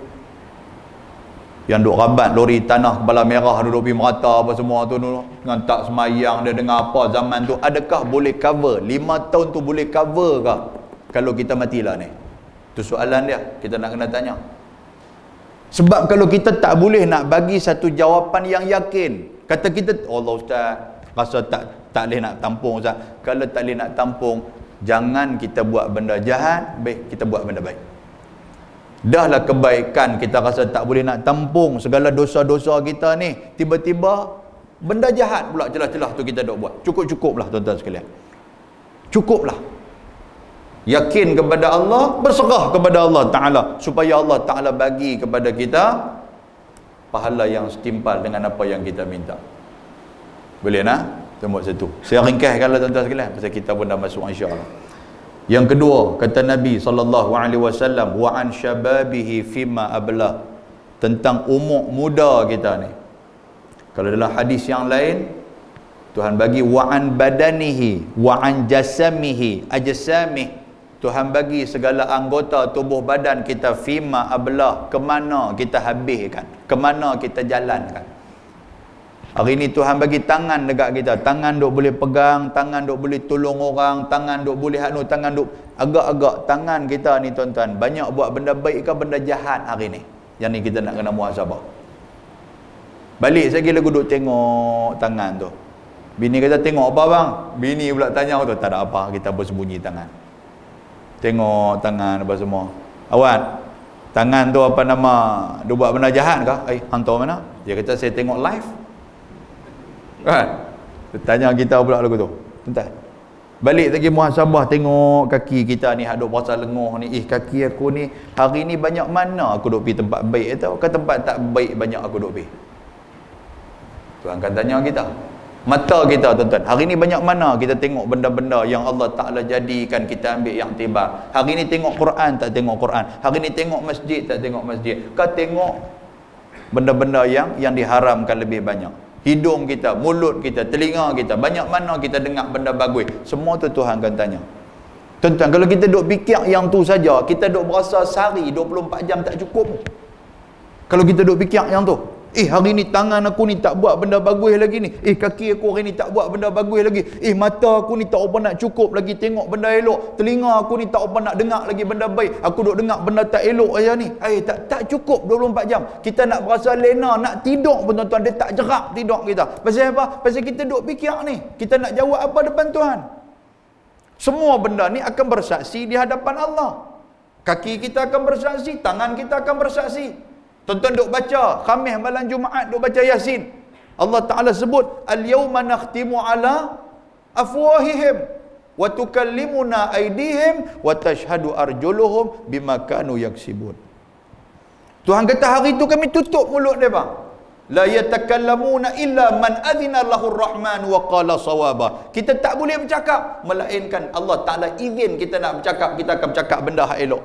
Yang duk rabat lori tanah kepala merah, duduk pergi merata apa semua tu, dengan tak semayang dia dengan apa zaman tu, adakah boleh cover 5 tahun tu? Boleh cover ke kalau kita matilah ni? Tu soalan dia, kita nak kena tanya. Sebab kalau kita tak boleh nak bagi satu jawapan yang yakin, kata kita, Allah Ustaz, rasa tak boleh nak tampung Ustaz. Kalau tak boleh nak tampung, jangan kita buat benda jahat, baik kita buat benda baik. Dahlah kebaikan kita rasa tak boleh nak tampung segala dosa-dosa kita ni, tiba-tiba benda jahat pula celah-celah tu kita dok buat. Cukup-cukuplah tuan-tuan sekalian. Cukuplah. Yakin kepada Allah, berserah kepada Allah Ta'ala, supaya Allah Ta'ala bagi kepada kita pahala yang setimpal dengan apa yang kita minta. Boleh nak? Tembok satu. Saya ringkaskanlah tuan-tuan sekalian, pasal kita pun dah masuk insya-Allah. Yang kedua, kata Nabi SAW, wa an syababihi fima ablah, tentang umur muda kita ni. Kalau dalam hadis yang lain, Tuhan bagi wa an badanihi wa an jasamihi ajsamih, Tuhan bagi segala anggota tubuh badan kita fima ablah, ke mana kita habiskan, ke mana kita jalankan. Hari ni Tuhan bagi tangan dekat kita, tangan duk boleh pegang, tangan duk boleh tolong orang, tangan duk boleh anu, tangan duk agak-agak. Tangan kita ni tuan-tuan, banyak buat benda baik ke benda jahat hari ni? Yang ni kita nak kena muhasabah. Balik saya lagu duk tengok tangan tu. Bini kata, tengok apa bang? Bini pula tanya tu, tak ada apa, kita bersembunyi tangan. Tengok tangan apa semua. Awak, tangan tu apa nama, dia buat benda jahat ke? Hantar mana? Dia kata, saya tengok live. Kan? Dia tanya kita pula lagu tu. Bentar. Balik lagi muhasabah, tengok kaki kita ni, haduk berasa lenguh ni. Kaki aku ni, hari ni banyak mana aku duk pergi tempat baik atau ke tempat tak baik banyak aku duk pergi? Tuhan akan tanya kita. Mata kita tuan-tuan, hari ni banyak mana kita tengok benda-benda yang Allah Ta'ala jadikan kita ambil yang tiba. Hari ni tengok Quran tak tengok Quran, hari ni tengok masjid tak tengok masjid, kau tengok benda-benda yang diharamkan lebih banyak. Hidung kita, mulut kita, telinga kita, banyak mana kita dengar benda bagus. Semua tu Tuhan akan tanya. Tuan-tuan, kalau kita duk fikir yang tu saja, kita duk berasa sehari 24 jam tak cukup. Kalau kita duk fikir yang tu, hari ni tangan aku ni tak buat benda bagus lagi ni. Kaki aku hari ni tak buat benda bagus lagi. Mata aku ni tak apa nak cukup lagi tengok benda elok. Telinga aku ni tak apa nak dengar lagi benda baik. Aku duk dengar benda tak elok aja ni. Tak cukup 24 jam. Kita nak berasa lena, nak tidur pun tuan-tuan, dia tak jerak tidur kita. Pasal apa? Pasal kita duk fikir ni. Kita nak jawab apa depan Tuhan? Semua benda ni akan bersaksi di hadapan Allah. Kaki kita akan bersaksi, tangan kita akan bersaksi. Tuan-tuan duk baca Khamis malam Jumaat, duk baca Yasin. Allah Ta'ala sebut, al-yawma nakhtimu ala afwahihim wa tukallimuna aydihim wa tashhadu arjuluhum bima kanu yaksibun. Tuhan kata hari itu kami tutup mulut mereka. La yatakallamuna illa man adhina lahu ar-rahman wa qala sawaba. Kita tak boleh bercakap melainkan Allah Ta'ala izin kita nak bercakap, kita akan bercakap benda hak elok.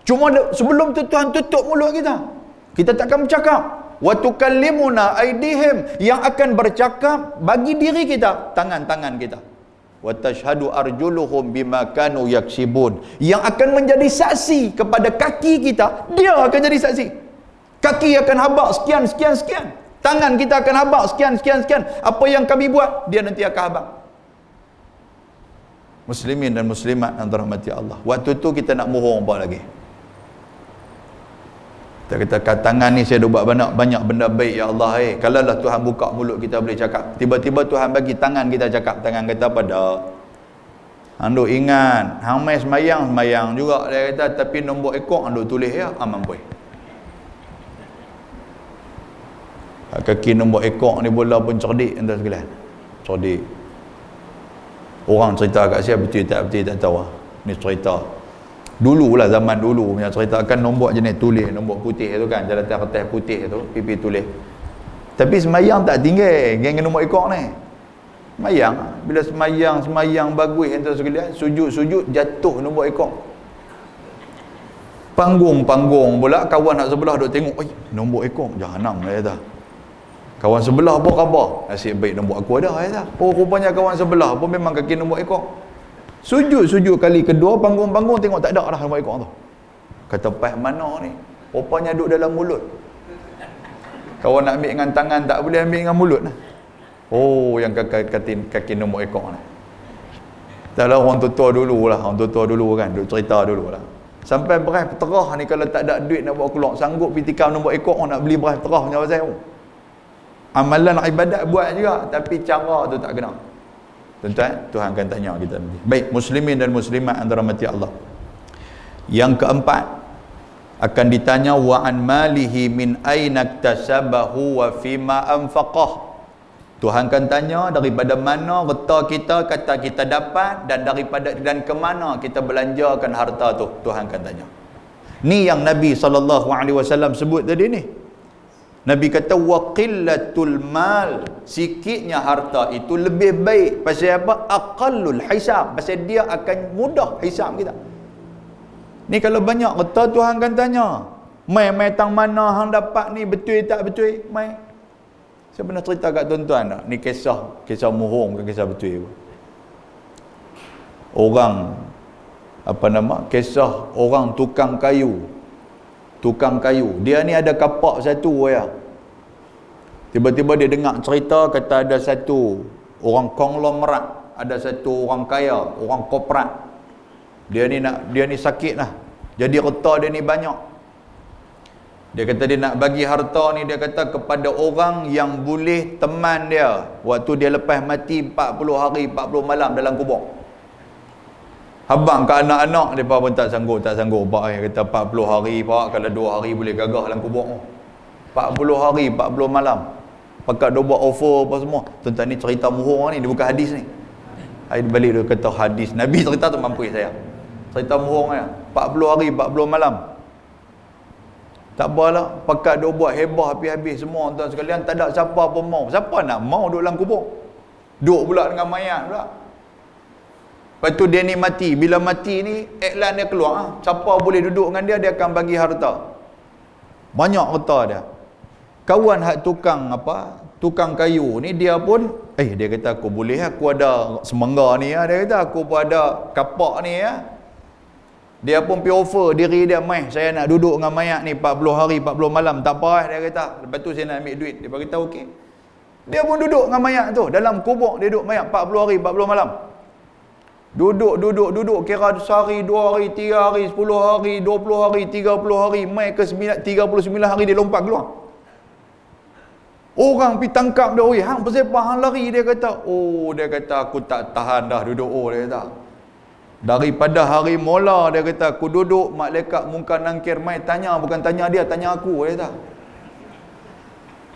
Cuma sebelum tu Tuhan tutup mulut kita. Kita takkan bercakap. Wa tukallimuna aydihim, yang akan bercakap bagi diri kita tangan-tangan kita. Wa tashhadu arjuluhum bima kanu yaksibun, yang akan menjadi saksi kepada kaki kita, dia akan jadi saksi. Kaki akan habaq sekian sekian sekian. Tangan kita akan habaq sekian sekian sekian. Apa yang kami buat, dia nanti akan habaq. Muslimin dan muslimat yang dirahmati Allah. Waktu tu kita nak mohon apa lagi? Kita kata, tangan ni saya dah buat banyak benda baik ya Allah. Kalaulah Tuhan buka mulut kita boleh cakap, tiba-tiba Tuhan bagi tangan kita cakap, tangan kata apa dah? Hang duk ingat, hang mai semayang juga dia kata, tapi nombor ekor hang duk tulis ya, aman boy. Kaki nombor ekor ni bola pun cerdik entah sekalian. Cerdik. Orang cerita kat saya betul tak tahu. Ni cerita dululah, zaman dulu punya cerita, kan nombor jenis tulis, nombor putih tu kan, jalan kertas putih tu, pipi tulis. Tapi semayang tak tinggal geng nombor ekor ni. Semayang, bila semayang bagus entah sekalian, sujud jatuh nombor ekor. Panggung pula, kawan nak sebelah duk tengok, nombor ekor jahanam dia kata. Kawan sebelah apa khabar? Nasib baik nombor aku ada kata. Rupanya kawan sebelah pun memang kaki nombor ekor. Sujud kali kedua, panggung tengok tak ada dah nombor ekor tu. Kata pas mana ni? Rupanya duduk dalam mulut. Kawan nak ambil dengan tangan tak boleh ambil dengan mulut lah. Yang kaki nombor ekor ni. Taklah orang tua dulu lah, orang tua dulu kan, duk cerita dulu lah. Sampai beras terah ni kalau tak ada duit nak bawa keluar, sanggup pergi tikam nombor ekor nak beli beras terah macam pasal. Amalan ibadat buat juga, tapi cara tu tak kena. Tuan-tuan, Tuhan akan tanya kita nanti. Baik, muslimin dan muslimat yang dirahmati Allah. Yang keempat, akan ditanya wa an malihi min aina iktasabahu wa fima anfaqah. Tuhan akan tanya daripada mana harta kita kata kita dapat, dan daripada dan ke mana kita belanjakan harta tu. Tuhan akan tanya. Ni yang Nabi SAW sebut tadi ni. Nabi kata wa qillatul mal, sikitnya harta itu lebih baik. Pasal apa? Aqallul hisab, pasal dia akan mudah hisab kita. Ni kalau banyak harta, Tuhan akan tanya, mai tang mana hang dapat ni, betul tak betul? Mai. Saya pernah cerita kat tuan-tuan tak? Ni kisah muhung ke kisah betul? Orang kisah orang tukang kayu. Dia ni ada kapak satu ya. Tiba-tiba dia dengar cerita kata ada satu orang konglomerat, ada satu orang kaya, orang korporat. Dia ni sakit lah. Jadi harta dia ni banyak. Dia kata dia nak bagi harta ni, dia kata kepada orang yang boleh teman dia waktu dia lepas mati 40 hari 40 malam dalam kubur. Habang ke anak-anak, mereka pun tak sanggup pak. Dia kata 40 hari pak, kalau 2 hari boleh gagah dalam kubur. 40 hari 40 malam. Pakat dia buat offer apa semua. Tuan-tuan, ni cerita muhur ni, dia bukan hadis ni. Hari balik dia kata hadis Nabi cerita tu mampu saya. Cerita muhur ni 40 hari 40 malam. Tak apalah, pakat dia buat hebah habis-habis semua tuan sekalian, tak ada siapa pun mau. Siapa nak mau duduk dalam kubur? Duduk pula dengan mayat pula. Lepas tu dia ni mati. Bila mati ni, iklan dia keluar. Siapa boleh duduk dengan dia, dia akan bagi harta. Banyak harta dia. Kawan hak tukang kayu ni, dia pun, dia kata aku boleh, aku ada semangga ni ya. Dia kata aku pun ada kapak ni ya. Dia pun pergi offer diri dia, saya nak duduk dengan mayat ni 40 hari 40 malam. Tak apa dia kata. Lepas tu saya nak ambil duit. Dia beritahu okey. Dia pun duduk dengan mayat tu. Dalam kubur dia duduk mayat 40 hari 40 malam. Duduk kira sehari, 2 hari, 3 hari, 10 hari, 20 hari, 30 hari, mai ke 39 hari dia lompat keluar. Orang pergi tangkap dia, oi hang pasal apa hang lari, dia kata. Dia kata aku tak tahan dah duduk dia kata. Daripada hari mula dia kata aku duduk, malaikat mungkar nangkir mai tanya, bukan tanya dia, tanya aku dia kata.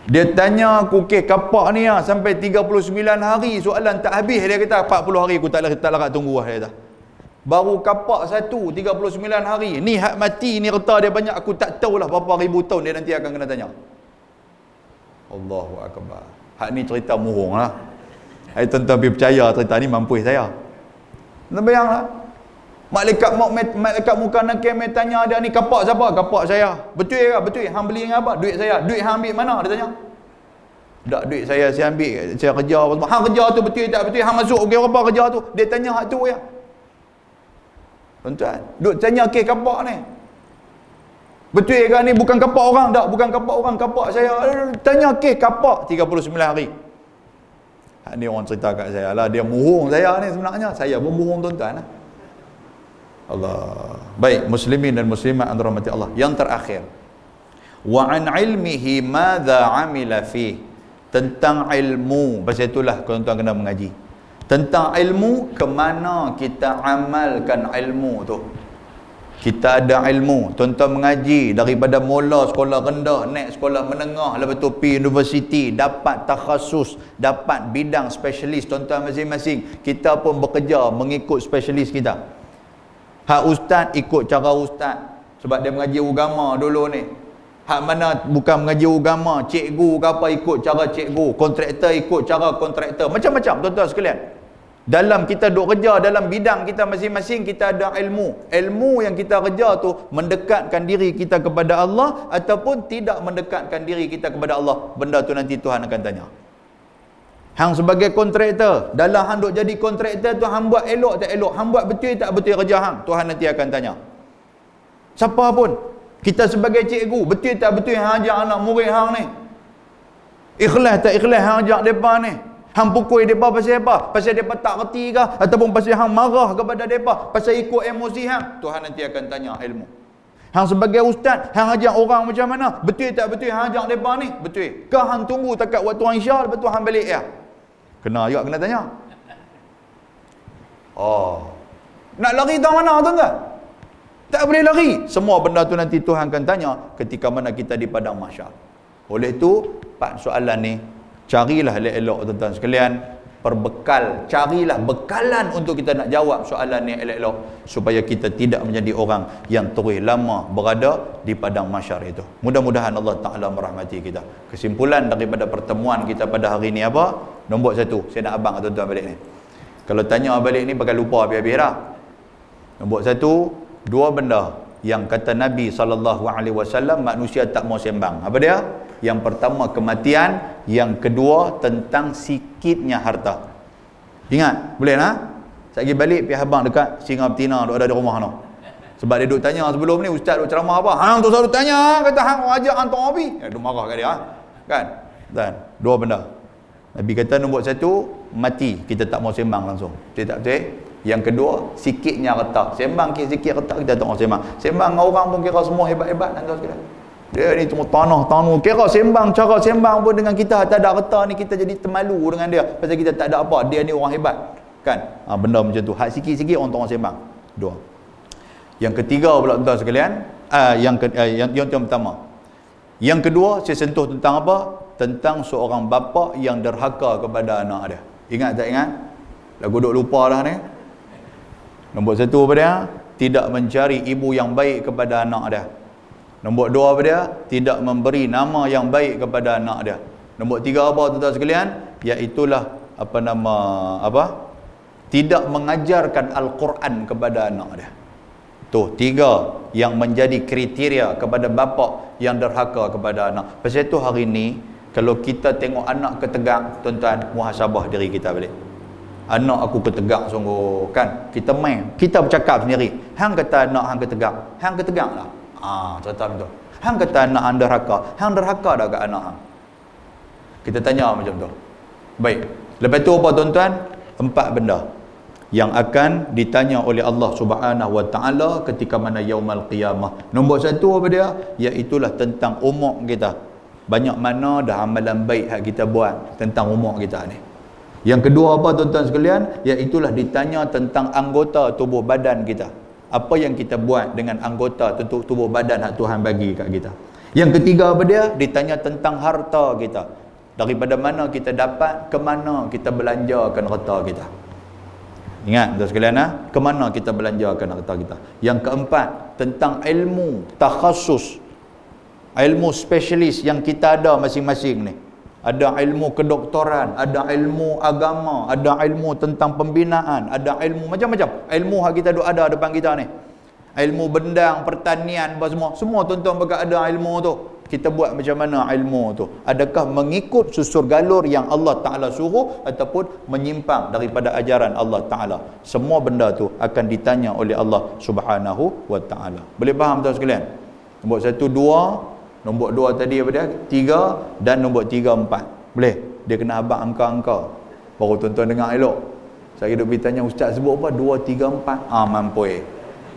Dia tanya aku, kapak ni sampai 39 hari soalan tak habis. Dia kata 40 hari aku tak larat tunggu dia kata. Baru kapak satu 39 hari. Ni hak mati ni harta dia banyak, aku tak tahulah berapa ribu tahun dia nanti akan kena tanya. Allahu akbar. Hak ni cerita murung lah. Hai tuan-tuan percaya cerita ni mampu saya. Tuan bayanglah. Malaikat muka nakir mai tanya dia ni, kapak siapa? Kapak saya. Betul ke? Betul. Hang beli dengan apa? Duit saya. Duit hang ambil mana? Dia tanya. Tak, duit saya ambil. Saya kerja apa semua. Hang kerja tu betul tak betul? Hang masuk okey apa kerja tu? Dia tanya hak tu ya. Tuan-tuan, duk tanya kapak ni. Betul ke ni bukan kapak orang? Tak, bukan kapak orang, kapak saya. Tanya kapak 39 hari. Ni orang cerita kat saya lah, dia muhung saya ni sebenarnya. Saya pun muhung tuan-tuan lah. Allah. Baik, muslimin dan muslimat yang dirahmati Allah. Yang terakhir, wa an ilmihi madza amila fi, tentang ilmu. Pasal itulah tuan-tuan kena mengaji. Tentang ilmu, ke mana kita amalkan ilmu tu. Kita ada ilmu, tuan-tuan mengaji daripada mula sekolah rendah, naik sekolah menengah, lepas tu pergi universiti, dapat takhasus, dapat bidang spesialis tuan-tuan masing-masing. Kita pun bekerja mengikut spesialis kita. Hak ustaz ikut cara ustaz, sebab dia mengaji agama dulu ni. Hak mana bukan mengaji agama, cikgu ke apa ikut cara cikgu, kontraktor ikut cara kontraktor, macam-macam tuan-tuan sekalian. Dalam kita duk kerja dalam bidang kita masing-masing, kita ada ilmu. Ilmu yang kita kerja tu mendekatkan diri kita kepada Allah ataupun tidak mendekatkan diri kita kepada Allah. Benda tu nanti Tuhan akan tanya. Hang sebagai kontraktor, dalam hang duk jadi kontraktor tu, hang buat elok tak elok, hang buat betul tak betul kerja hang, Tuhan nanti akan tanya. Siapa pun, kita sebagai cikgu, betul tak betul hang ajar anak murid hang ni, ikhlas tak ikhlas hang ajar depa ni, Hang pukul mereka pasal apa? Pasal mereka tak reti ke? Ataupun pasal hang marah kepada mereka? Pasal ikut emosi hang? Tuhan nanti akan tanya ilmu. Hang sebagai ustaz, hang ajak orang macam mana? Betul tak betul hang ajak mereka ni? Betul. Ke hang tunggu takat waktu hang isyak, lepas tu hang balik ya? Kena juga kena tanya. Oh. Nak lari tak mana tuan-tuan? Tak boleh lari. Semua benda tu nanti Tuhan akan tanya ketika mana kita di padang mahsyar. Oleh tu, 4 soalan ni carilah elok-elok tuan-tuan sekalian, perbekal, carilah bekalan untuk kita nak jawab soalan ni elok-elok supaya kita tidak menjadi orang yang terus lama berada di padang mahsyar itu. Mudah-mudahan Allah Taala merahmati kita. Kesimpulan daripada pertemuan kita pada hari ni apa? Nombor 1, saya nak abang tuan-tuan balik ni. Kalau tanya balik ni bakal lupa habis-habis dah. Nombor 1, 2 benda yang kata Nabi SAW manusia tak mau sembang. Apa dia? Yang pertama kematian, yang kedua tentang sikitnya harta. Ingat, boleh tak? Saya pergi balik pergi abang dekat Singa Betina duk ada di rumah tu. Sebab dia duk tanya sebelum ni ustaz duk ceramah apa? Hang tu selalu tanya, kata hang ajak hantar api. Duk marah kat dia, kan? Dan 2 benda. Nabi kata nombor 1, mati kita tak mau sembang langsung. Betul tak betul? Yang kedua, sikitnya harta. Sembang sikit harta kita tak mau sembang. Sembang dengan orang pun kira semua hebat-hebat tuan sekalian. Dia ni cuma tanah. Kira sembang, cara sembang pun dengan kita tak ada harta ni, kita jadi termalu dengan dia. Pasal kita tak ada apa. Dia ni orang hebat. Kan? Benda macam tu. Hak sikit-sikit orang sembang. 2. Yang ketiga pula tuan sekalian, yang pertama. Yang kedua, saya sentuh tentang apa? Tentang seorang bapa yang derhaka kepada anak dia. Ingat tak ingat? Lagu duk lupa dah ni. Nombor 1 apa dia? Tidak mencari ibu yang baik kepada anak dia. Nombor 2 apa dia? Tidak memberi nama yang baik kepada anak dia. Nombor 3 apa tuan-tuan sekalian? Iaitulah tidak mengajarkan Al-Quran kepada anak dia. Tu 3 yang menjadi kriteria kepada bapa yang derhaka kepada anak. Pasal itu hari ni kalau kita tengok anak ketegak, tuan-tuan, muhasabah diri kita balik. Anak aku ketegak sungguh, kan? Kita main, kita bercakap sendiri. Hang kata anak hang ketegak lah. Cerita macam tu. Hang kata anak hang derhaka dah kat anak hang. Kita tanya macam tu. Baik. Lepas tu apa tuan-tuan? 4 benda yang akan ditanya oleh Allah Subhanahu Wa Taala ketika mana yaumul qiyamah. Nombor 1 apa dia? Iaitulah tentang umur kita. Banyak mana dah amalan baik yang kita buat tentang umur kita ni. Yang kedua apa tuan-tuan sekalian? Iaitulah ditanya tentang anggota tubuh badan kita. Apa yang kita buat dengan anggota tubuh badan yang Tuhan bagi kat kita. Yang ketiga apa dia? Ditanya tentang harta kita. Daripada mana kita dapat, ke mana kita belanjakan harta kita. Ingat tuan sekalian, ke mana kita belanjakan harta kita. Yang keempat, tentang ilmu takhasus. Ilmu spesialis yang kita ada masing-masing ni. Ada ilmu kedoktoran, ada ilmu agama, ada ilmu tentang pembinaan, ada ilmu macam-macam. Ilmu yang kita ada depan kita ni. Ilmu bendang, pertanian, apa semua. Semua tuan-tuan bakal ada ilmu tu. Kita buat macam mana ilmu tu? Adakah mengikut susur galur yang Allah Ta'ala suruh ataupun menyimpang daripada ajaran Allah Ta'ala? Semua benda tu akan ditanya oleh Allah Subhanahu Wa Ta'ala. Boleh faham tuan sekalian? Nombor 1, 2. Nombor 2 tadi apa dia? 3 dan nombor 3, 4. Boleh? Dia kena abang angka-angka. Baru tuan-tuan dengar elok. Saya duk pergi tanya ustaz sebut apa? 2, 3, 4. Mampu.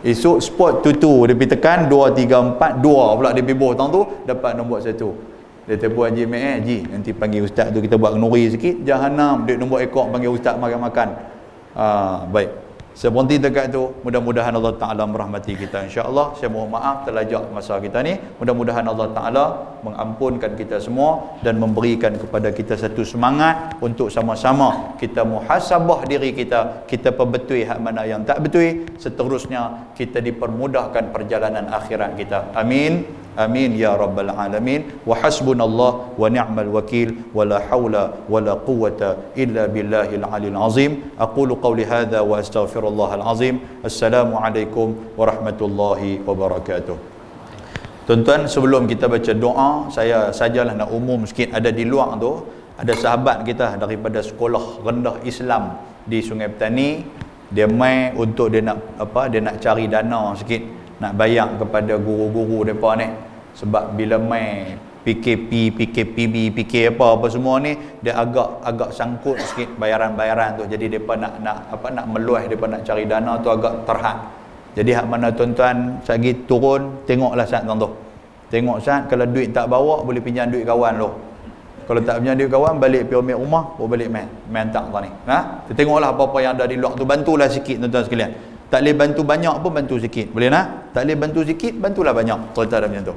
Esok spot tu dia pergi tekan 2, 3, 4. 2 pula dia pergi boh tang tu dapat nombor 1. Dia telefon Haji Mek, Haji nanti panggil ustaz tu kita buat nuri sikit. Jahanam dia nombor ekor panggil ustaz makan-makan. Baik. Saya berhenti dekat tu. Mudah-mudahan Allah Ta'ala merahmati kita, insya-Allah. Saya mohon maaf terlajak masa kita ni. Mudah-mudahan Allah Ta'ala mengampunkan kita semua dan memberikan kepada kita satu semangat untuk sama-sama kita muhasabah diri kita. Kita perbetui hak mana yang tak betul. Seterusnya kita dipermudahkan perjalanan akhirat kita. Amin. Amin ya rabbal alamin. Wa hasbunallah wa ni'mal wakil. Wa la hawla wa la quwwata illa billahil aliyil azim. Aqulu qawli hadha wa astaghfirullahal azim. Assalamualaikum warahmatullahi wabarakatuh. Tuan-tuan, sebelum kita baca doa, saya sajalah nak umum sikit. Ada di luar tu, ada sahabat kita daripada sekolah rendah Islam di Sungai Petani. Dia mai untuk dia nak cari dana sikit, nak bayar kepada guru-guru mereka ni. Sebab bila mai PKP, PKPB, PK apa semua ni dia agak sangkut sikit bayaran-bayaran tu. Jadi depa nak meluah, depa nak cari dana tu agak terhad. Jadi hak mana tuan-tuan sagi turun, tengoklah saat tu. Tengok saat kalau duit tak bawa boleh pinjam duit kawan lu. Kalau tak pinjam duit kawan balik pergi ambil rumah, balik main tak tau ni. Ha? Tengoklah apa-apa yang ada di luar tu, bantulah sikit tuan-tuan sekalian. Tak boleh bantu banyak pun bantu sikit. Boleh nah? Tak boleh bantu sikit, bantulah banyak. Tuan-tuan macam tu.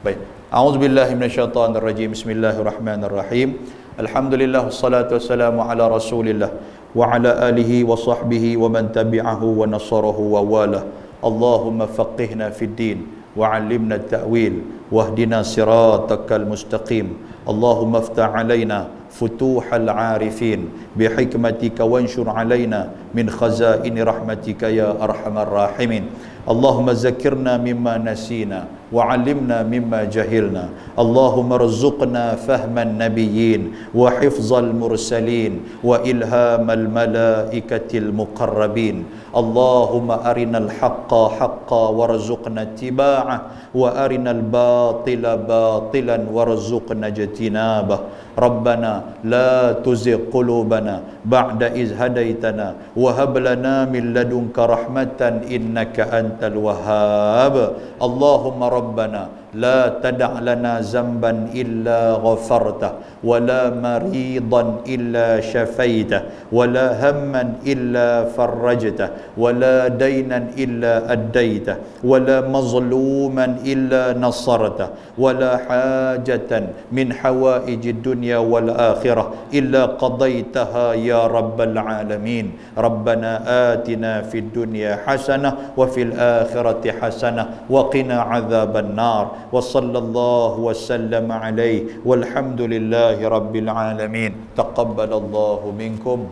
Baik. A'udzubillahi minasyaitonirrajim. Bismillahirrahmanirrahim. Alhamdulillah wassalatu wassalamu ala Rasulillah wa ala alihi wa sahbihi wa man tabi'ahu wa nasarahu wa wala. Allahumma faqihna fid din wa 'allimna at-ta'wil wahdina siratakal mustaqim. Allahumma iftah 'alaina futuhal 'arifin bihikmatika wanshur 'alaina min khazaini rahmatika ya arhamar rahimin. Allahumma zakirna mimma nasina wa 'allimna mimma jahilna. Allahumma rzuqna fahman nabiyyin wa hifzal mursalin wa ilhamal malaikatil muqarrabin. Allahumma arinal haqqa haqqa warzuqna ittiba'ah wa arinal batila batilan warzuqna ijtinabah. Rabbana la tuzigh qulubana ba'da iz hadaitana wa hab lana min ladunka rahmatan innaka antal wahhab. Allahumma rabbana la tada' lana zamban illa ghafartah wa la maridan illa syafaitah wa la hamman illa farrajtah wa la daynan illa addaitah wa la mazluman illa nasartah wa la hajatan min hawaijid dunya wal akhirah illa qadaitaha ya rabbal alamin. Rabbana atina fid dunya hasanah wa fil akhirati hasanah wa qina adzaban nar. Wa sallallahu wa sallama alaihi walhamdulillahi rabbil alamin. Taqabbalallahu minkum